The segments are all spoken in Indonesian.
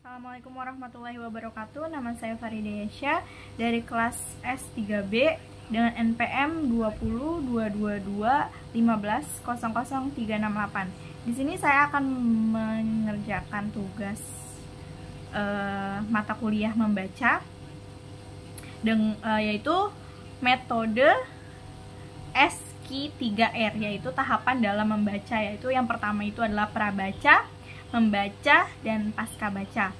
Assalamualaikum warahmatullahi wabarakatuh. Nama saya Farida Yasha dari kelas S3B dengan NPM 202221500368. Di sini saya akan mengerjakan tugas mata kuliah membaca yaitu metode SQ3R, yaitu tahapan dalam membaca, yaitu yang pertama itu adalah prabaca, membaca, dan pasca baca.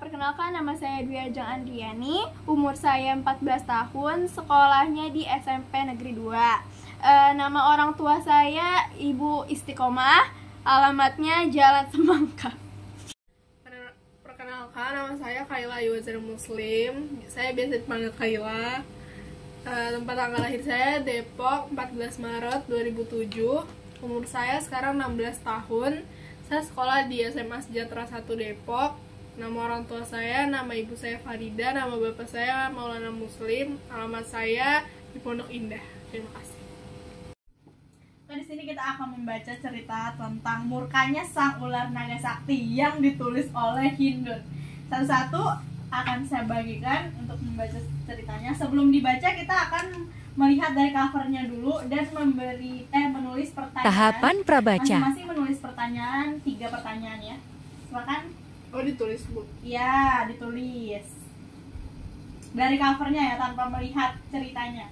Perkenalkan, nama saya Dwi Ajeng Andriani, umur saya 14 tahun, sekolahnya di SMP Negeri 2. Nama orang tua saya Ibu Istiqomah, alamatnya Jalan Semangka. Perkenalkan, nama saya Kaila Yuwazir Muslim, saya biasa dipanggil Kaila. Tempat tanggal lahir saya Depok, 14 Maret 2007. Umur saya sekarang 16 tahun. Saya sekolah di SMA Sejahtera 1 Depok. Nama orang tua saya, nama ibu saya Farida, nama bapak saya Maulana Muslim, alamat saya di Pondok Indah. Terima kasih. Di sini kita akan membaca cerita tentang murkanya sang ular naga sakti yang ditulis oleh Hindun. Satu-satu akan saya bagikan untuk membaca ceritanya. Sebelum dibaca, kita akan melihat dari covernya dulu dan menulis pertanyaan. Tahapan prabaca. Masing-masing menulis pertanyaan, 3 pertanyaan ya. Silakan. Oh, ditulis, Bu? Iya, ditulis dari covernya ya, tanpa melihat ceritanya.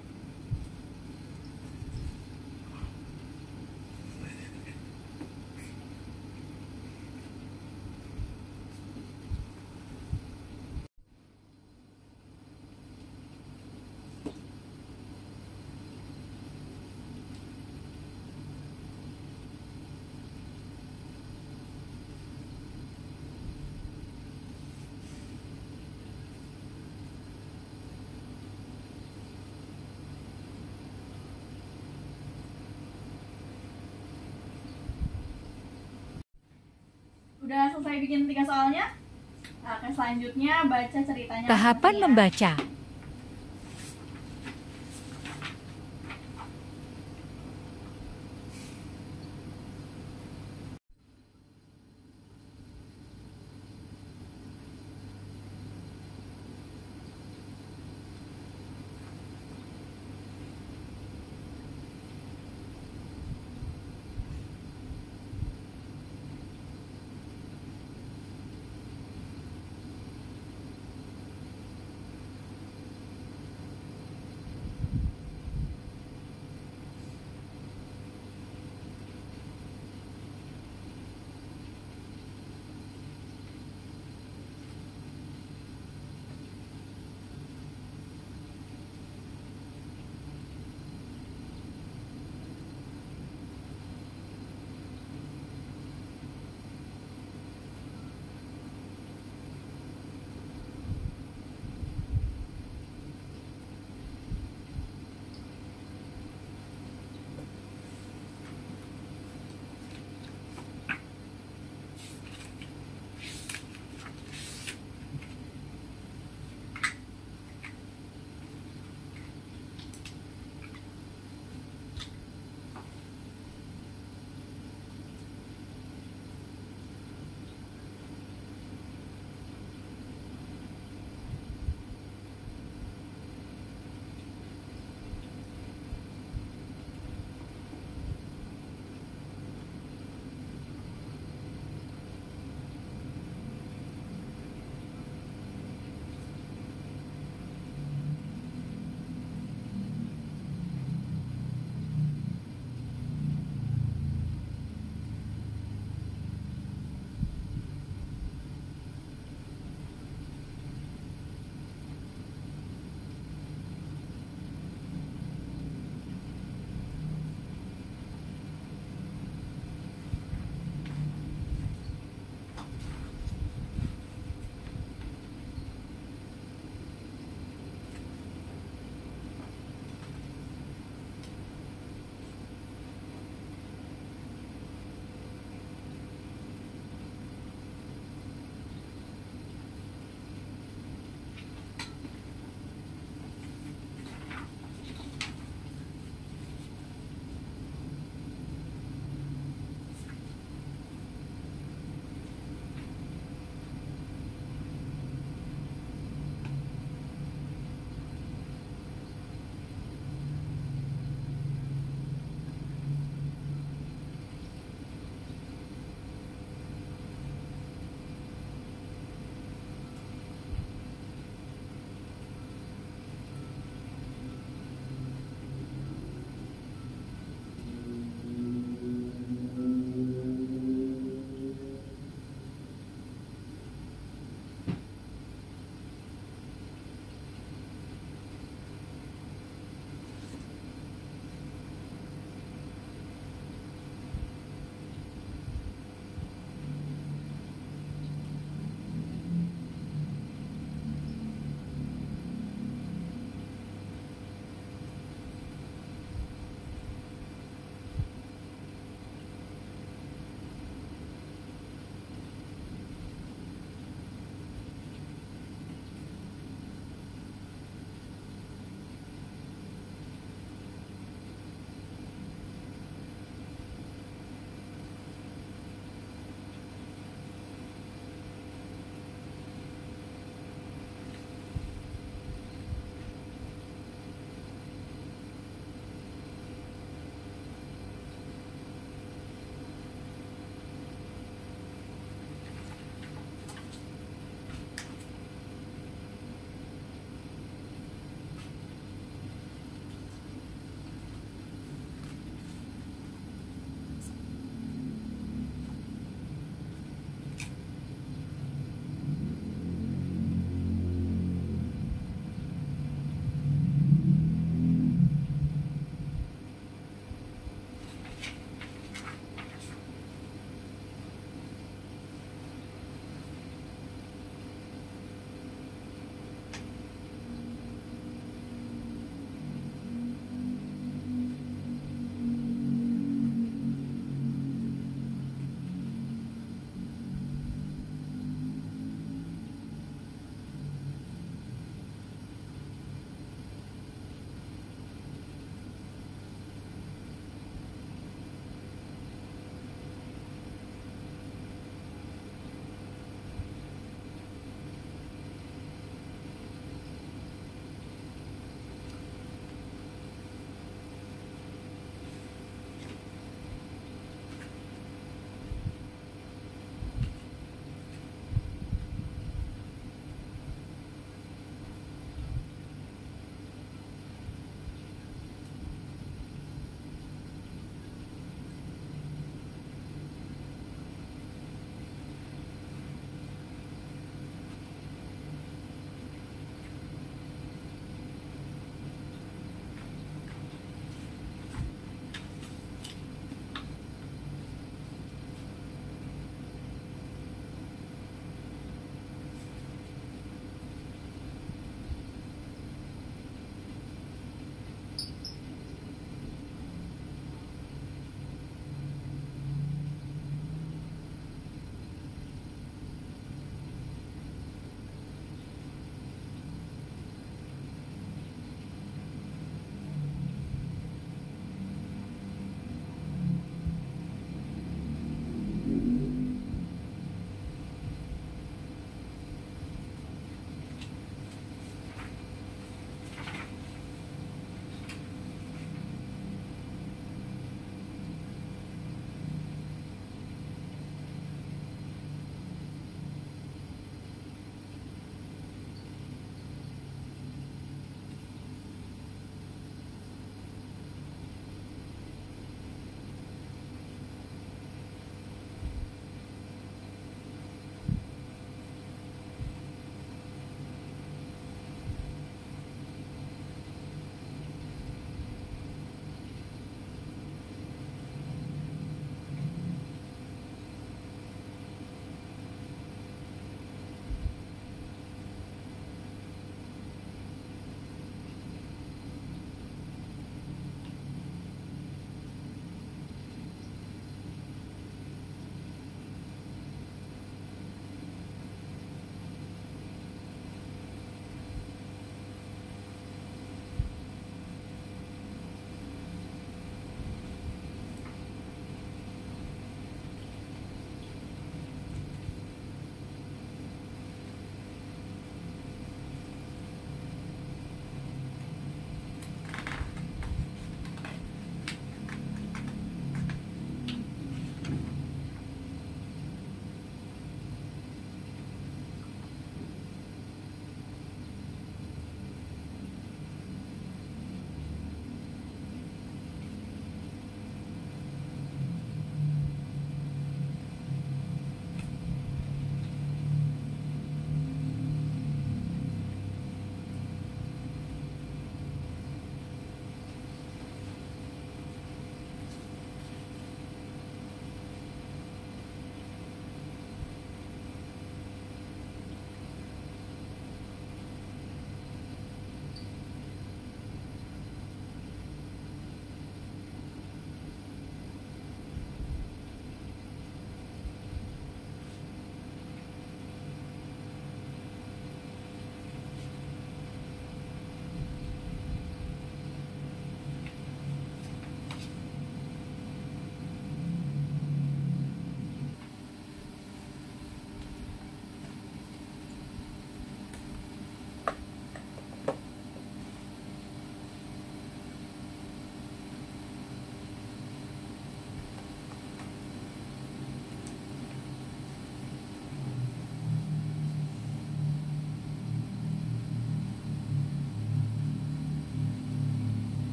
Udah selesai bikin 3 soalnya? Oke, selanjutnya baca ceritanya. Tahapan membaca.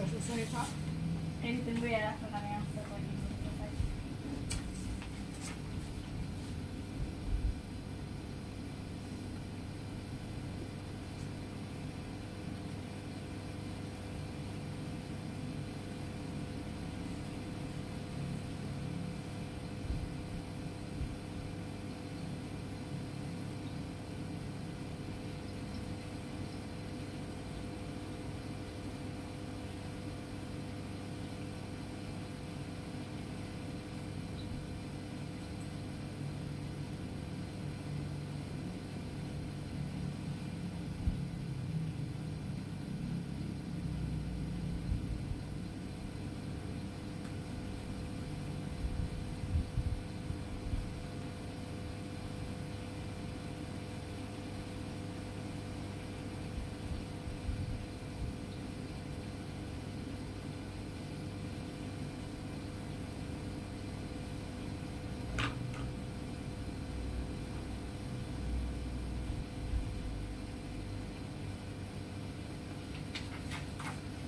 Sudah selesai kak. Oke, ditunggu ya rekan yang satu lagi belum selesai.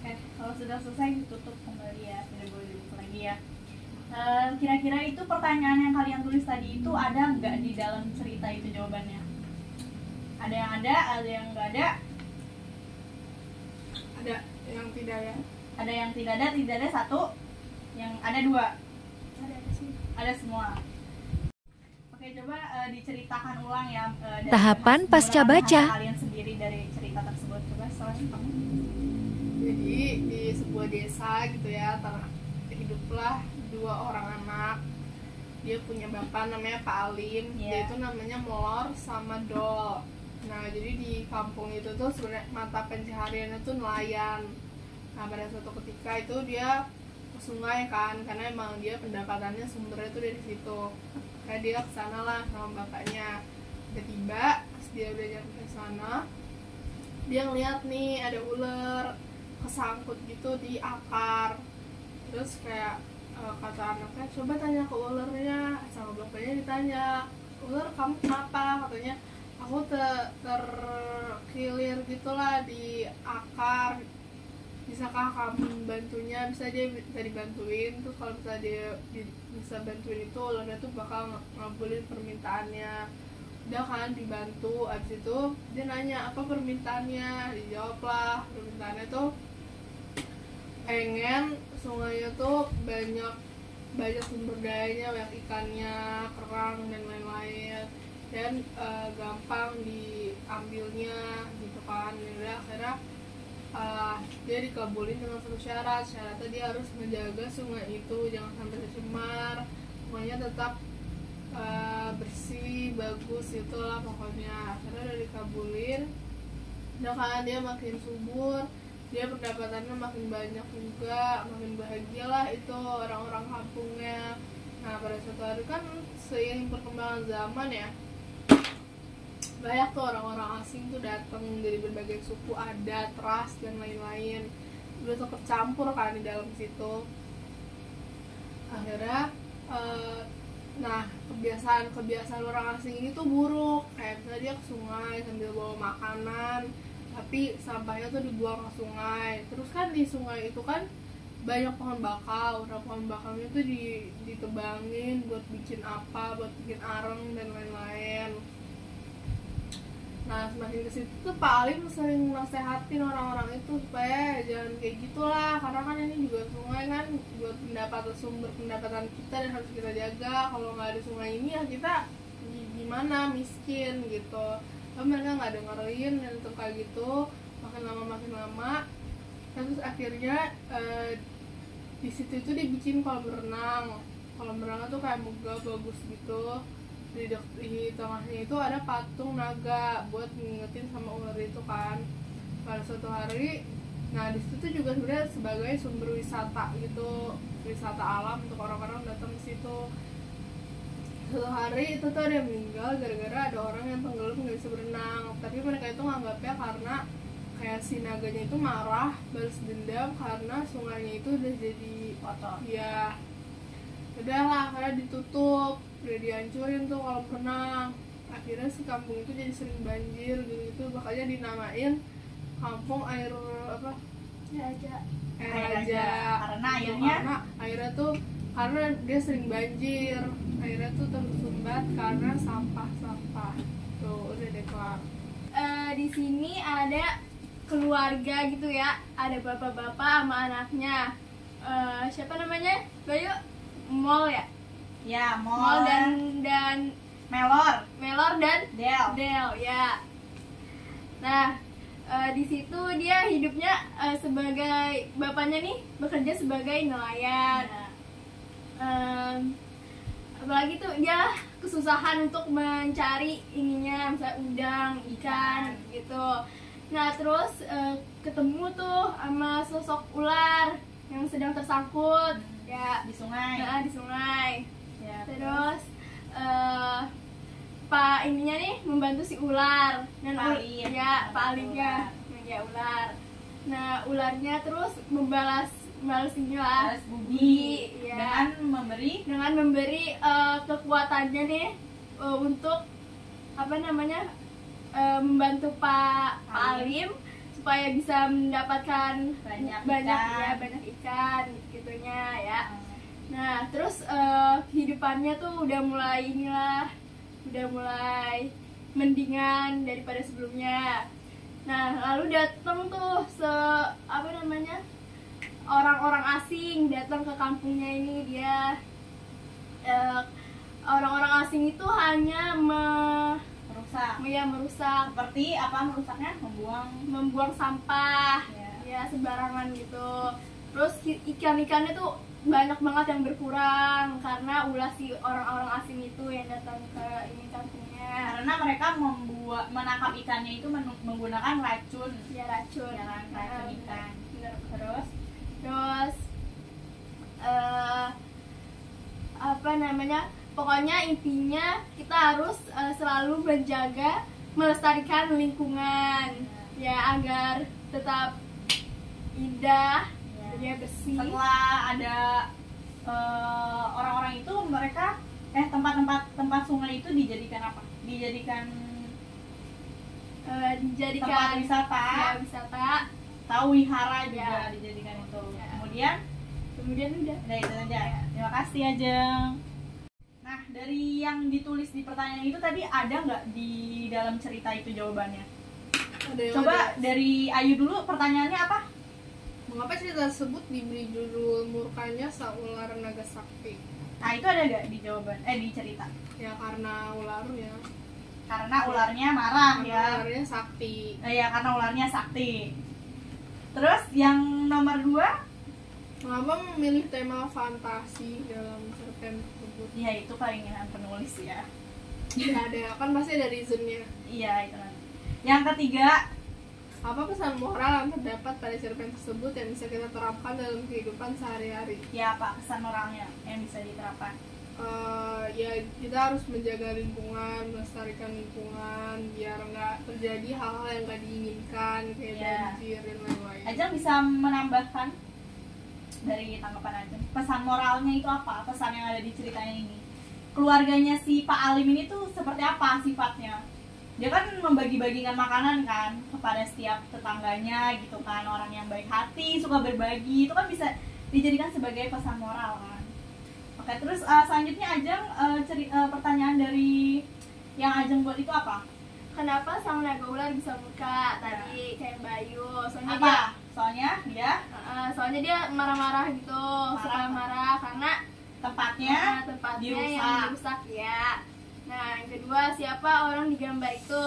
Oke, kalau sudah selesai ditutup kembali ya, tidak boleh dibuka lagi ya. Kira-kira itu pertanyaan yang kalian tulis tadi itu ada nggak di dalam cerita itu jawabannya? Ada yang ada yang nggak ada. Ada yang tidak ya? Ada yang tidak ada satu, yang ada dua. Ada sih. Ada semua. Oke, coba diceritakan ulang ya. Dari Tahapan hasil pasca pengalaman baca. kalian sendiri dari cerita tersebut. Coba soalnya kamu. Jadi di sebuah desa gitu ya, hiduplah dua orang anak. Dia punya bapak namanya Pak Alim. Dia Iya. itu namanya Molor sama Dol. Nah jadi di kampung itu tuh sebenarnya mata pencahariannya tuh nelayan. Nah pada suatu ketika itu dia ke sungai kan, karena emang dia pendapatannya sumbernya tuh dari situ. Kayak dia kesana lah sama bapaknya. Tiba-tiba pas dia udah nyampe sana, dia ngeliat nih ada ular kesangkut gitu di akar. Terus kayak kata anaknya, coba tanya ke ularnya. Sama bapaknya ditanya, ular kamu kenapa? Katanya, aku terkilir gitulah di akar, bisakah kamu bantunya? Bisa dia bisa dibantuin. Terus kalau bisa dia bisa bantuin itu, ularnya tuh bakal ngabulin permintaannya. Udah kan dibantu. Abis itu dia nanya apa permintaannya, dijawab lah permintaannya tuh pengen sungainya tuh banyak sumber dayanya, banyak ikannya, kerang dan lain-lain, dan gampang diambilnya gitu kan. Jadi akhirnya dia dikabulin dengan satu syaratnya dia harus menjaga sungai itu jangan sampai tercemar, sungainya tetap bersih, bagus, itulah pokoknya. Akhirnya udah dikabulin, udah kan dia makin subur, dia pendapatannya makin banyak juga, makin bahagia lah itu orang-orang kampungnya. Nah pada suatu hari kan seiring perkembangan zaman ya, banyak tuh orang-orang asing tuh datang dari berbagai suku adat, ras dan lain-lain, udah tuh kecampur kan di dalam situ. Akhirnya nah kebiasaan orang asing ini tuh buruk, kayak misalnya dia ke sungai sambil bawa makanan tapi sampahnya tuh dibuang ke sungai. Terus kan di sungai itu kan banyak pohon bakau. Nah pohon bakalnya tuh ditebangin buat bikin apa, buat bikin areng dan lain-lain. Nah semakin kesitu tuh Pak Alim sering nasehatin orang-orang itu supaya jangan kayak gitulah, karena kan ini juga sungai kan buat sumber pendapatan kita dan harus kita jaga. Kalau nggak ada sungai ini ya kita gimana, miskin gitu. Tapi mereka nggak dengerin dan itu kayak gitu, makin lama. Terus akhirnya di situ itu dibikin kolam renang. Kolam renang tuh kayak megah bagus gitu. Di tengahnya itu ada patung naga buat ngingetin sama ular itu kan. Pada suatu hari, nah di situ tuh juga sebenarnya sebagai sumber wisata gitu, wisata alam untuk orang-orang datang ke situ. Suatu hari itu tuh ada yang meninggal gara-gara ada orang yang tenggelam nggak bisa berenang. Tapi mereka itu nganggapnya karena kayak si naganya itu marah, balas dendam karena sungainya itu udah jadi Kotor. ya udahlah, karena ditutup, udah dihancurin tuh kolam renang. Akhirnya si kampung itu jadi sering banjir gitu, makanya dinamain kampung air apa air Air aja. aja. Karena Gitu, airnya? karena airnya tuh karena dia sering banjir, airnya tuh tersumbat karena sampah tuh. Udah deh kelar. Di sini ada keluarga gitu ya, ada bapak-bapak sama anaknya. Siapa namanya? Bayu? Mol ya? Ya, Mol dan Melor, Melor dan Del. Del ya. Nah, di situ dia hidupnya sebagai bapaknya nih bekerja sebagai nelayan. Ya. Apalagi tuh dia kesusahan untuk mencari ininya, misalnya udang, ikan gitu. Nah terus ketemu tuh sama sosok ular yang sedang tersangkut ya Di sungai. di sungai. Ya, Terus Pak ininya nih membantu si ular dan Pak Alim. ya Pak Membantu Alimnya ya ular. Nah ularnya terus membalas inilah Balas budi ya. dengan memberi kekuatannya nih untuk apa namanya membantu Pak Alim supaya bisa mendapatkan Banyak banyak ikan gitunya ya. Nah terus kehidupannya tuh udah mulai mendingan daripada sebelumnya. Nah lalu datang tuh orang-orang asing datang ke kampungnya ini. Dia orang-orang asing itu hanya merusak Seperti apa merusaknya? membuang sampah Ya. ya sembarangan gitu. Terus ikan-ikannya tuh banyak banget yang berkurang karena ulah si orang-orang asing itu yang datang ke ini kampungnya. Karena mereka menangkap ikannya itu menggunakan racun. Ya racun. Ya kan, racun ikan. Bener. Terus pokoknya intinya kita harus selalu menjaga melestarikan lingkungan ya agar tetap indah ya bersih. setelah ada orang-orang itu mereka tempat sungai itu dijadikan apa? Dijadikan tempat wisata. ya, wisata. Tahu wihara juga Ya. dijadikan itu. Ya. Kemudian udah itu aja. Terima kasih Ajeng. Nah, dari yang ditulis di pertanyaan itu tadi ada nggak di dalam cerita itu jawabannya? Ada yang Coba ada. dari Ayu dulu, pertanyaannya apa? Mengapa cerita tersebut diberi judul Murkanya Sang Ular Naga Sakti? Nah, itu ada nggak di jawaban di cerita? Ya karena ularnya. Karena ularnya marah ya. Ularnya sakti. Ya karena ularnya sakti. Terus yang nomor 2? Mengapa memilih tema fantasi dalam cerpen tersebut? Ya itu keinginan penulis ya. Ya ada, kan pasti ada reasonnya. Iya itu nanti. Yang ketiga, Apa pesan moral yang terdapat pada cerpen tersebut yang bisa kita terapkan dalam kehidupan sehari-hari? ya apa pesan moralnya yang bisa diterapkan? Ya kita harus menjaga lingkungan, melestarikan lingkungan biar nggak terjadi hal-hal yang nggak diinginkan kayak Ya. banjir dan lain-lain. Ajeng bisa menambahkan dari tanggapan Ajeng pesan moralnya itu apa? Pesan yang ada di ceritanya ini, keluarganya si Pak Alim ini tuh seperti apa sifatnya? Dia kan membagi-bagikan makanan kan kepada setiap tetangganya gitu kan, orang yang baik hati, suka berbagi, itu kan bisa dijadikan sebagai pesan moral kan. Oke, terus selanjutnya Ajeng pertanyaan dari yang Ajeng buat itu apa? Kenapa sang naga ular bisa murka tadi kayak Bayu? Soalnya Apa? Soalnya dia marah-marah gitu, suka marah karena tempatnya tempatnya dirusak. yang dirusak ya. Nah yang kedua siapa orang di gambar itu?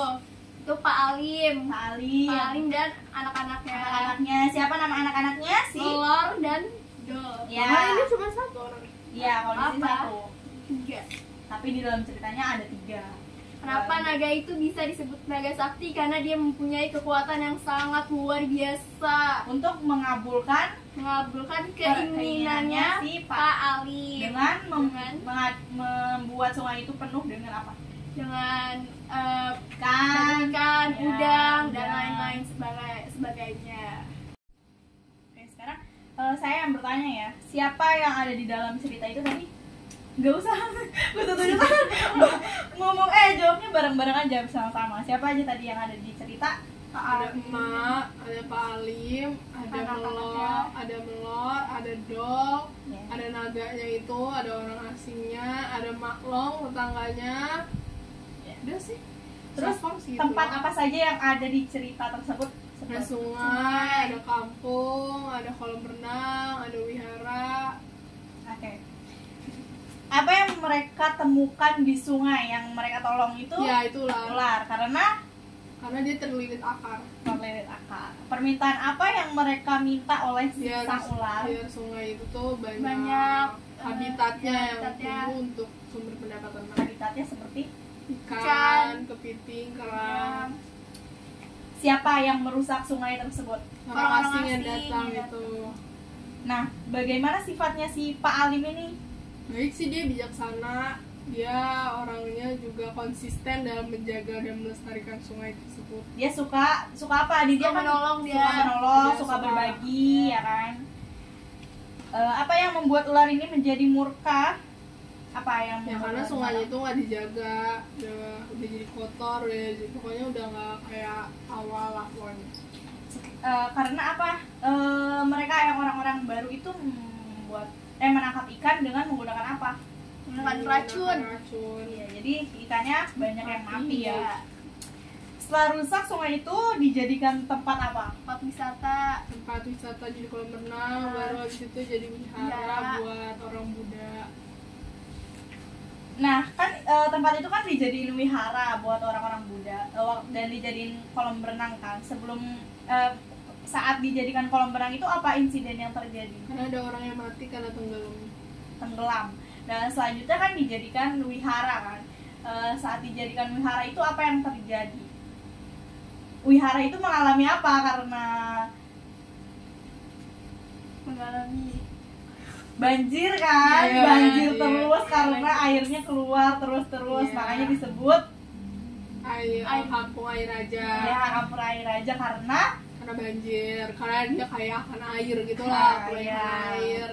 Itu Pak Alim. Pak Alim. Pak Alim dan anak-anaknya. Anak-anaknya siapa nama anak-anaknya sih? Lor dan Dol. Ya. Karena ini cuma satu orang. Iya, kalau di sini Apa? 1. 3. Tapi di dalam ceritanya ada 3. Kenapa naga itu bisa disebut naga sakti? Karena dia mempunyai kekuatan yang sangat luar biasa, Untuk mengabulkan mengabulkan keinginannya si Pak Alim dengan Dengan membuat sungai itu penuh dengan apa? dengan Kan ikan, Ya, udang dan udang. lain-lain sebagainya. Oke, sekarang saya yang bertanya ya, siapa yang ada di dalam cerita itu tadi? Gak usah, gue tunjuk tangan. Ngomong jawabnya bareng-bareng aja bersama-sama. Siapa aja tadi yang ada di cerita? ada emak, ada Pak Alim, ada Anak-anaknya. melor, ada dol, Ya. ada naganya itu, ada orang asingnya, ada maklong tetangganya. Ya. Udah sih. Terus Sosok sih gitu tempat lah. apa saja yang ada di cerita tersebut? Ada sungai, ada kampung, ada kolam renang, ada wihara. Oke. Apa yang mereka temukan di sungai yang mereka tolong itu Ya itulah. ular karena Karena dia terlilit akar. terlilit akar. Permintaan apa yang mereka minta oleh si Biar, sang ular? biar sungai itu tuh banyak, Banyak, habitatnya yang habitatnya. tumbuh untuk sumber pendapatan mereka. Habitatnya seperti Ikan, kepiting, kerang, siapa yang merusak sungai tersebut? orang Orang-orang asing yang asing datang yang itu. Nah, bagaimana sifatnya si Pak Alim ini? Baik sih, dia bijaksana, dia orangnya juga konsisten dalam menjaga dan melestarikan sungai tersebut. Dia suka apa? Dia Suka kan menolong dia. suka menolong, Dia suka suka- berbagi, ya kan? Apa yang membuat ular ini menjadi murka? Apa yang Ya membuat karena ular sungainya marah? itu nggak dijaga, udah jadi kotor, pokoknya udah nggak kayak awal lah pokoknya. Karena apa? Mereka yang orang-orang baru itu menangkap ikan dengan menggunakan apa? Menggunakan racun. Racun. Iya, jadi ikannya banyak yang mati Iya. ya. Setelah rusak, sungai itu dijadikan tempat apa? Tempat wisata. Tempat wisata jadi kolam renang, baru habis itu jadi wihara Wihara. buat orang Buddha. Nah, kan tempat itu kan dijadiin wihara buat orang-orang Buddha dan dijadiin kolam renang kan. Sebelum saat dijadikan kolam renang itu apa insiden yang terjadi? Karena ada orang yang mati karena Tenggelam. Dan selanjutnya kan dijadikan wihara kan. Saat dijadikan wihara itu apa yang terjadi? Wihara itu mengalami apa karena Mengalami banjir kan? Iya, Banjir iya. terus karena airnya keluar terus. Iya. Makanya disebut air kampung air aja. ya kampung air aja karena Karena banjir, karena dia kayak akan air gitu Nah, lah, kayak iya. air.